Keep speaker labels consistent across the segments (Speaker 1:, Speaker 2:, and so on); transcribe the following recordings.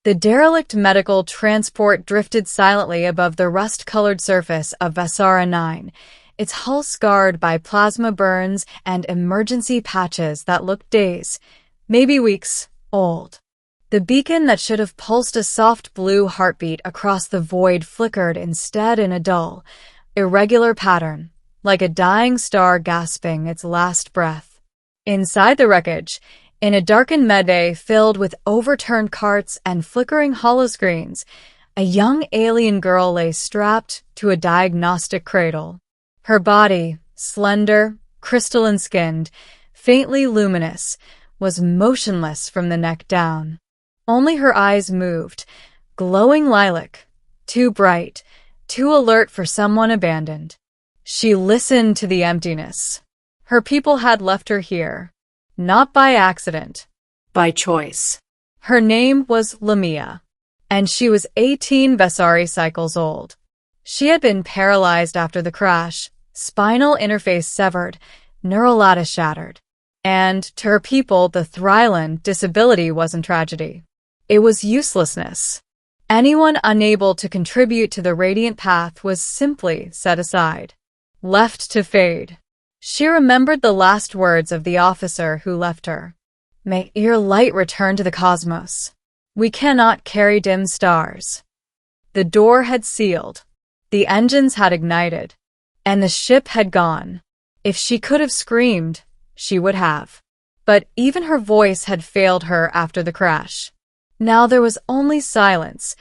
Speaker 1: The derelict medical transport drifted silently above the rust-colored surface of Vasara 9, its hull scarred by plasma burns and emergency patches that looked days, maybe weeks, old. The beacon that should have pulsed a soft blue heartbeat across the void flickered instead in a dull, irregular pattern, like a dying star gasping its last breath. Inside the wreckage, in a darkened medbay filled with overturned carts and flickering holoscreens, a young alien girl lay strapped to a diagnostic cradle. Her body, slender, crystalline-skinned, faintly luminous, was motionless from the neck down. Only her eyes moved, glowing lilac, too bright, too alert for someone abandoned. She listened to the emptiness. Her people had left her here. Not by accident.
Speaker 2: By choice.
Speaker 1: Her name was Lamia, and she was 18 Vasari cycles old. She had been paralyzed after the crash, spinal interface severed, neural lattice shattered. And, to her people, the Thrylan disability wasn't tragedy. It was uselessness. Anyone unable to contribute to the radiant path was simply set aside. Left to fade. She remembered the last words of the officer who left her. May your light return to the cosmos. We cannot carry dim stars. The door had sealed. The engines had ignited. And the ship had gone. If she could have screamed, she would have. But even her voice had failed her after the crash. Now there was only silence,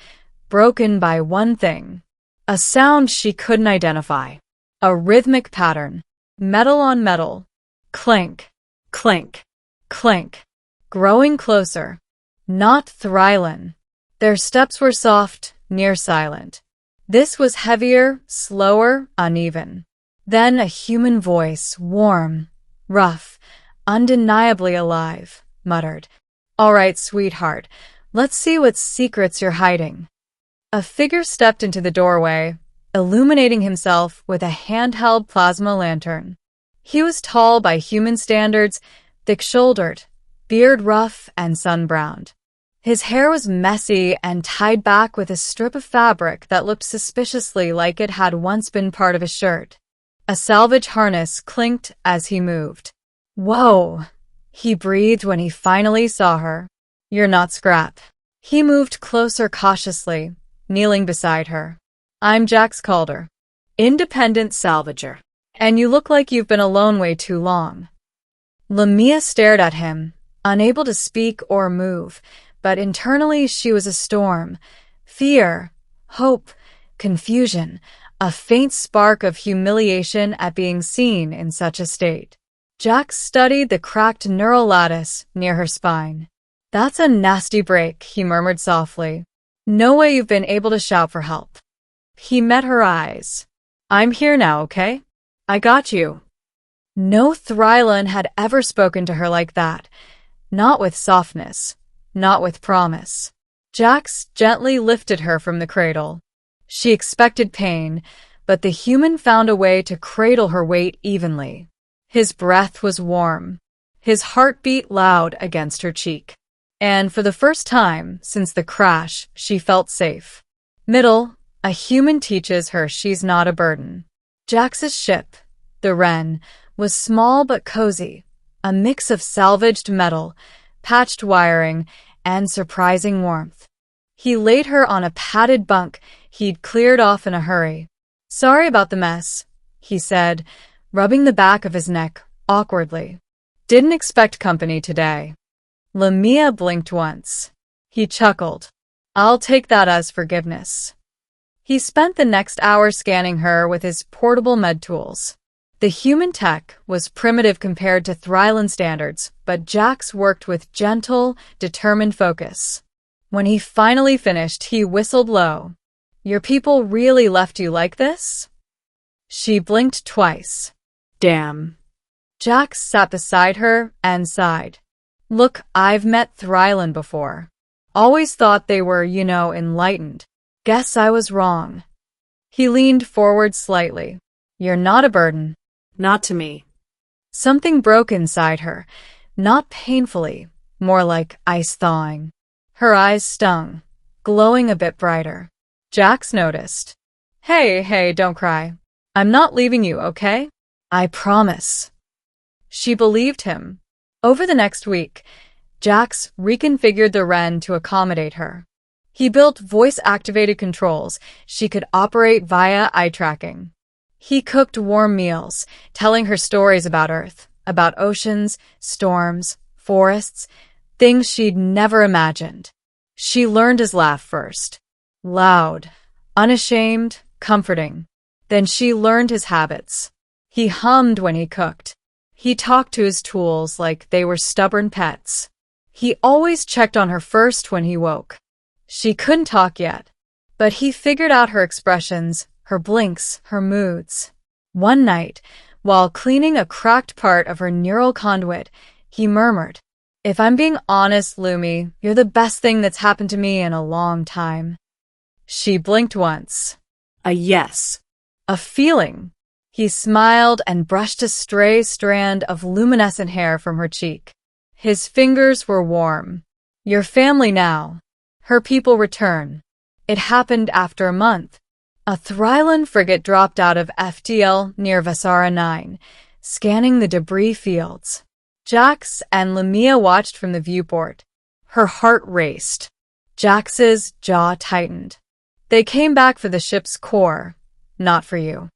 Speaker 1: broken by one thing. A sound she couldn't identify. A rhythmic pattern. Metal on metal. Clink, clink, clink. Growing closer. Not Thrylan. Their steps were soft, near silent. This was heavier, slower, uneven. Then a human voice, warm, rough, undeniably alive, muttered, "All right, sweetheart, let's see what secrets you're hiding." A figure stepped into the doorway, illuminating himself with a handheld plasma lantern. He was tall by human standards, thick-shouldered, beard rough and sun-browned. His hair was messy and tied back with a strip of fabric that looked suspiciously like it had once been part of a shirt. A salvage harness clinked as he moved. "Whoa," he breathed when he finally saw her. "You're not Scrap." He moved closer cautiously, kneeling beside her. "I'm Jax Calder, independent salvager. And you look like you've been alone way too long." Lamia stared at him, unable to speak or move, but internally she was a storm. Fear, hope, confusion, a faint spark of humiliation at being seen in such a state. Jax studied the cracked neural lattice near her spine. "That's a nasty break," he murmured softly. "No way you've been able to shout for help." He met her eyes. "I'm here now, okay? I got you." No Thrylan had ever spoken to her like that. Not with softness. Not with promise. Jax gently lifted her from the cradle. She expected pain, but the human found a way to cradle her weight evenly. His breath was warm. His heart beat loud against her cheek. And for the first time since the crash, she felt safe. Middle, a human teaches her she's not a burden. Jax's ship, the Wren, was small but cozy, a mix of salvaged metal, patched wiring, and surprising warmth. He laid her on a padded bunk he'd cleared off in a hurry. "Sorry about the mess," he said, rubbing the back of his neck awkwardly. "Didn't expect company today." Lamia blinked once. He chuckled. "I'll take that as forgiveness." He spent the next hour scanning her with his portable med tools. The human tech was primitive compared to Thrylan standards, but Jax worked with gentle, determined focus. When he finally finished, he whistled low. "Your people really left you like this?" She blinked twice. "Damn." Jax sat beside her and sighed. "Look, I've met Thrylan before. Always thought they were, enlightened. Guess I was wrong." He leaned forward slightly. "You're not a burden."
Speaker 2: "Not to me."
Speaker 1: Something broke inside her, not painfully, more like ice thawing. Her eyes stung, glowing a bit brighter. Jax noticed. Hey, don't cry. I'm not leaving you, okay? I promise. She believed him. Over the next week, Jax reconfigured the Wren to accommodate her. He built voice-activated controls she could operate via eye tracking. He cooked warm meals, telling her stories about Earth, about oceans, storms, forests, things she'd never imagined. She learned his laugh first. Loud, unashamed, comforting. Then she learned his habits. He hummed when he cooked. He talked to his tools like they were stubborn pets. He always checked on her first when he woke. She couldn't talk yet, but he figured out her expressions, her blinks, her moods. One night, while cleaning a cracked part of her neural conduit, he murmured, "If I'm being honest, Lumi, you're the best thing that's happened to me in a long time." She blinked once.
Speaker 2: A yes.
Speaker 1: A feeling. He smiled and brushed a stray strand of luminescent hair from her cheek. His fingers were warm. "Your family now. Her people return." It happened after a month. A Thrylan frigate dropped out of FTL near Vasara 9, scanning the debris fields. Jax and Lamia watched from the viewport. Her heart raced. Jax's jaw tightened. "They came back for the ship's core, not for you."